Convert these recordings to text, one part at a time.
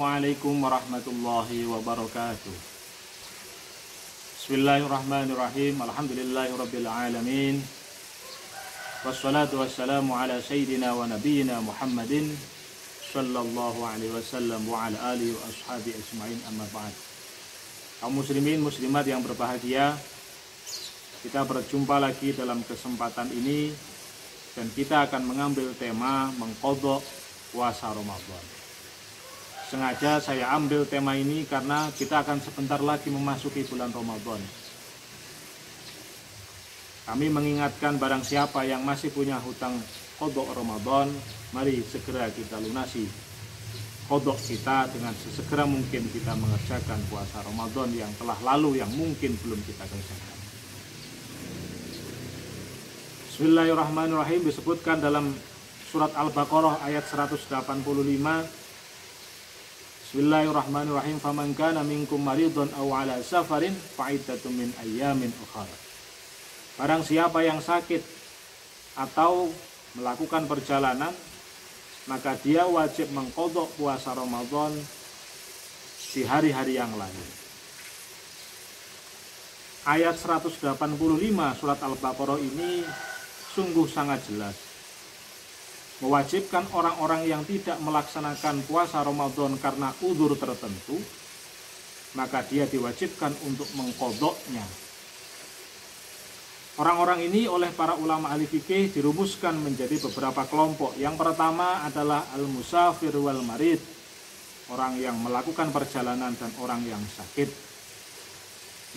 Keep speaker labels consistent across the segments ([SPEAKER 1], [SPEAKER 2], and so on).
[SPEAKER 1] Assalamualaikum warahmatullahi wabarakatuh. Bismillahirrahmanirrahim. Alhamdulillahirabbil alamin. Wassalatu wassalamu ala sayyidina wa nabiyyina Muhammadin sallallahu alaihi wasallam wa ala alihi wa ashabi ajmain, amma ba'd. Kaum muslimin muslimat yang berbahagia, kita berjumpa lagi dalam kesempatan ini dan kita akan mengambil tema mengqadha puasa Ramadan. Sengaja saya ambil tema ini karena kita akan sebentar lagi memasuki bulan Ramadan. Kami mengingatkan barang siapa yang masih punya hutang qadha Ramadan, mari segera kita lunasi qadha kita dengan sesegera mungkin kita mengerjakan puasa Ramadan yang telah lalu yang mungkin belum kita kerjakan. Bismillahirrahmanirrahim, disebutkan dalam surat Al-Baqarah ayat 185. Bismillahirrahmanirrahim. Faman kana minkum maridun aw ala safarin fa'iddatun min ayyamin ukhra. Barang siapa yang sakit atau melakukan perjalanan, maka dia wajib mengqadha puasa Ramadan di hari-hari yang lain. Ayat 185 surat Al-Baqarah ini sungguh sangat jelas, mewajibkan orang-orang yang tidak melaksanakan puasa Ramadan karena udzur tertentu, maka dia diwajibkan untuk mengqadhanya. Orang-orang ini oleh para ulama ahli fikih dirumuskan menjadi beberapa kelompok. Yang pertama adalah al-musafir wal marid, orang yang melakukan perjalanan dan orang yang sakit.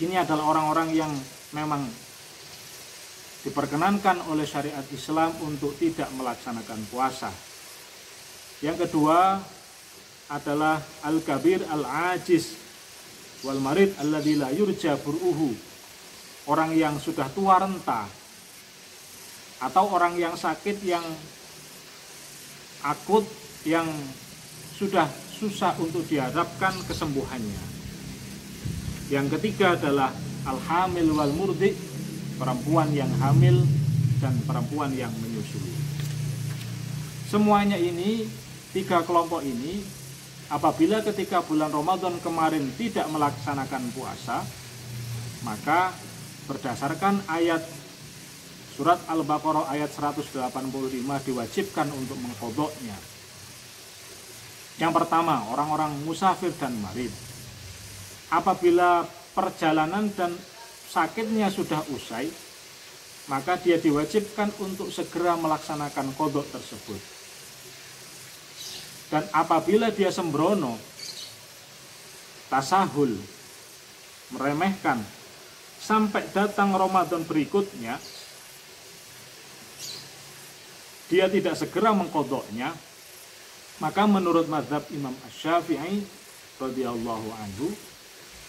[SPEAKER 1] Ini adalah orang-orang yang memang diperkenankan oleh syariat Islam untuk tidak melaksanakan puasa. Yang kedua adalah al-kabir al-ajiz wal marid alladzi la yurja bur'uhu, orang yang sudah tua renta atau orang yang sakit yang akut yang sudah susah untuk diharapkan kesembuhannya. Yang ketiga adalah al-hamil wal murdi, perempuan yang hamil dan perempuan yang menyusui. Semuanya ini, tiga kelompok ini, apabila ketika bulan Ramadan kemarin tidak melaksanakan puasa, maka berdasarkan ayat surat Al-Baqarah ayat 185 diwajibkan untuk mengqadhanya. Yang pertama, orang-orang musafir dan marid. Apabila perjalanan dan sakitnya sudah usai, maka dia diwajibkan untuk segera melaksanakan qadha tersebut. Dan apabila dia sembrono, tasahul, meremehkan sampai datang Ramadan berikutnya, dia tidak segera mengqadhanya, maka menurut mazhab Imam Asy-Syafi'i radhiyallahu anhu,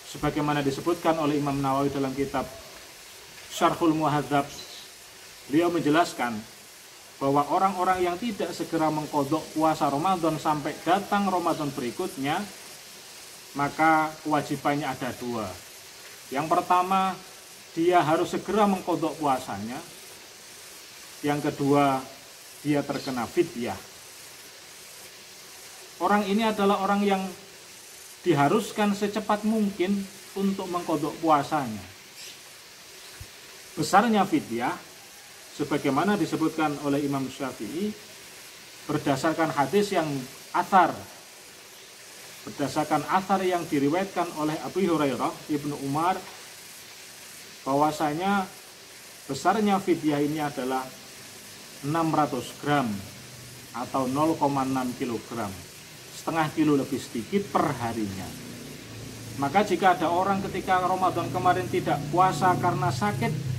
[SPEAKER 1] sebagaimana disebutkan oleh Imam Nawawi dalam kitab Syarhul Muhadzab, beliau menjelaskan bahwa orang-orang yang tidak segera mengqadha puasa Ramadan sampai datang Ramadan berikutnya, maka kewajibannya ada dua. Yang pertama, dia harus segera mengqadha puasanya. Yang kedua, dia terkena fidyah. Orang ini adalah orang yang diharuskan secepat mungkin untuk mengqadha puasanya. Besarnya fidyah, sebagaimana disebutkan oleh Imam Syafi'i, berdasarkan hadis yang berdasarkan athar yang diriwayatkan oleh Abu Hurairah, Ibnu Umar, bahwasanya besarnya fidyah ini adalah 600 gram atau 0,6 kilogram, setengah kilo lebih sedikit per harinya. Maka jika ada orang ketika Ramadan kemarin tidak puasa karena sakit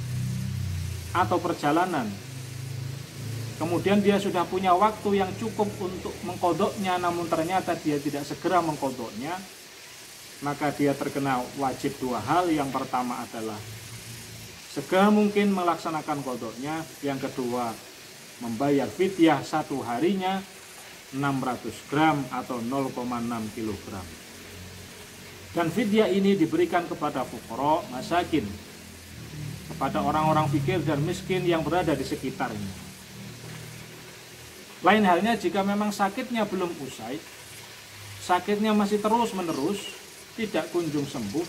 [SPEAKER 1] atau perjalanan, kemudian dia sudah punya waktu yang cukup untuk mengqadhanya, namun ternyata dia tidak segera mengqadhanya, maka dia terkena wajib dua hal. Yang pertama adalah segera mungkin melaksanakan qadhanya, yang kedua membayar fidyah satu harinya 600 gram atau 0,6 kilogram. Dan fidyah ini diberikan kepada fuqara, masakin, kepada orang-orang fakir dan miskin yang berada di sekitarnya. Lain halnya jika memang sakitnya belum usai, sakitnya masih terus menerus, tidak kunjung sembuh,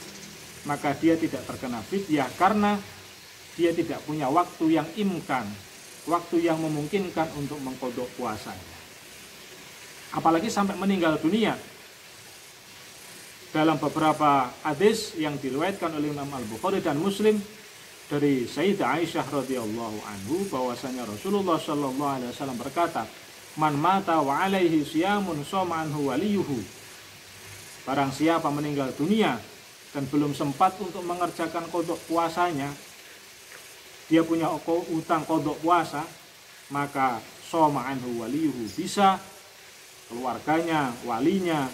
[SPEAKER 1] maka dia tidak terkena fidyah karena dia tidak punya waktu yang imkan, waktu yang memungkinkan untuk mengqadha puasanya. Apalagi sampai meninggal dunia. Dalam beberapa hadis yang diriwayatkan oleh Imam Al-Bukhari dan Muslim dari Sayyidah Aisyah radhiyallahu anhu bahwasanya Rasulullah sallallahu alaihi wasallam berkata, "Man mata wa alaihi siyamun shoma anhu waliyuhu." Barang siapa meninggal dunia dan belum sempat untuk mengerjakan qadha puasanya, dia punya utang qadha puasa, maka shoma anhu waliyuhu, bisa keluarganya, walinya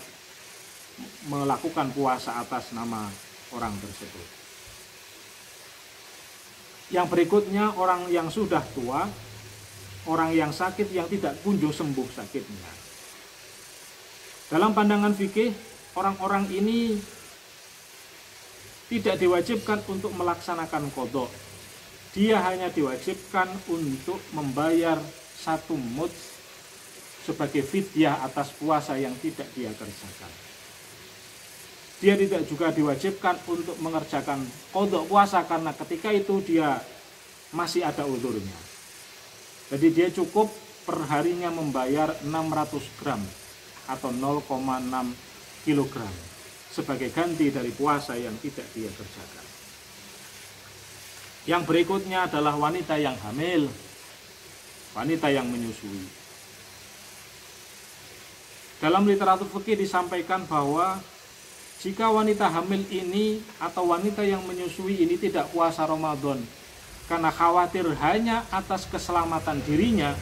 [SPEAKER 1] melakukan puasa atas nama orang tersebut. Yang berikutnya, orang yang sudah tua, orang yang sakit yang tidak kunjung sembuh sakitnya. Dalam pandangan fikih, orang-orang ini tidak diwajibkan untuk melaksanakan qadha. Dia hanya diwajibkan untuk membayar 1 mud sebagai fidyah atas puasa yang tidak dia kerjakan. Dia tidak juga diwajibkan untuk mengerjakan qadha puasa karena ketika itu dia masih ada uzurnya. Jadi dia cukup perharinya membayar 600 gram atau 0,6 kilogram sebagai ganti dari puasa yang tidak dia kerjakan. Yang berikutnya adalah wanita yang hamil, wanita yang menyusui. Dalam literatur fikih disampaikan bahwa jika wanita hamil ini atau wanita yang menyusui ini tidak puasa Ramadan karena khawatir hanya atas keselamatan dirinya,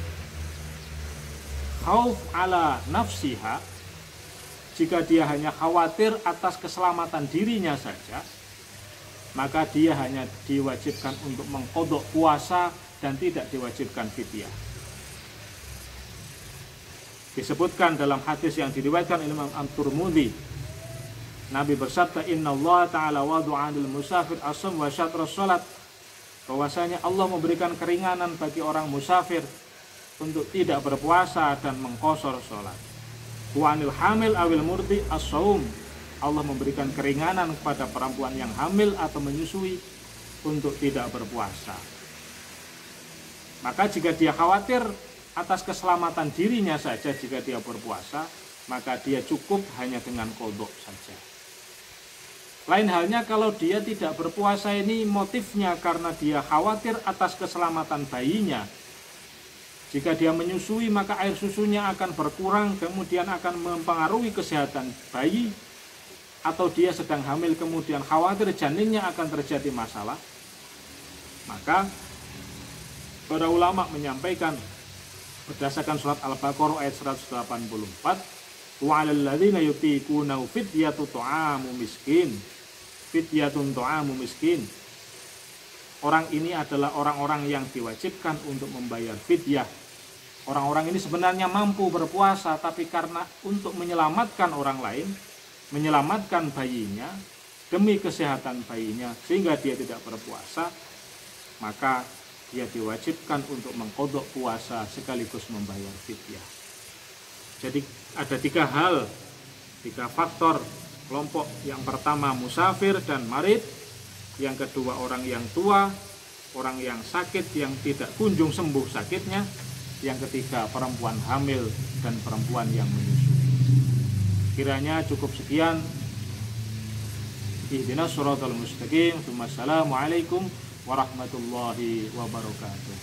[SPEAKER 1] khauf ala nafsiha, jika dia hanya khawatir atas keselamatan dirinya saja, maka dia hanya diwajibkan untuk mengqadha puasa dan tidak diwajibkan fidyah. Disebutkan dalam hadis yang diriwayatkan oleh Imam At-Tirmidzi, Nabi bersabda, "Inna Allah Ta'ala wadu'a lil musafir asam wa syatra sholat." Bahwasanya Allah memberikan keringanan bagi orang musafir untuk tidak berpuasa dan mengqashar sholat. Wa anil hamil awil murdi as-shaum. Allah memberikan keringanan kepada perempuan yang hamil atau menyusui untuk tidak berpuasa. Maka jika dia khawatir atas keselamatan dirinya saja jika dia berpuasa, maka dia cukup hanya dengan qadha saja. Lain halnya kalau dia tidak berpuasa ini motifnya karena dia khawatir atas keselamatan bayinya. Jika dia menyusui maka air susunya akan berkurang, kemudian akan mempengaruhi kesehatan bayi. Atau dia sedang hamil kemudian khawatir janinnya akan terjadi masalah. Maka para ulama menyampaikan berdasarkan surat Al-Baqarah ayat 184, wa 'alal ladzina yutiquna fidyatun ta'amu miskin. Fidyatun ta'amu miskin. Orang ini adalah orang-orang yang diwajibkan untuk membayar fidyah. Orang-orang ini sebenarnya mampu berpuasa, tapi karena untuk menyelamatkan orang lain, menyelamatkan bayinya, demi kesehatan bayinya, sehingga dia tidak berpuasa, maka dia diwajibkan untuk mengqadha puasa sekaligus membayar fidyah. Jadi ada 3 hal, 3 faktor kelompok. Yang pertama musafir dan marid, yang kedua orang yang tua, orang yang sakit yang tidak kunjung sembuh sakitnya, yang ketiga perempuan hamil dan perempuan yang menyusui. Kiranya cukup sekian. Ihdinas shiratal mustaqim. Wassalamualaikum warahmatullahi wabarakatuh.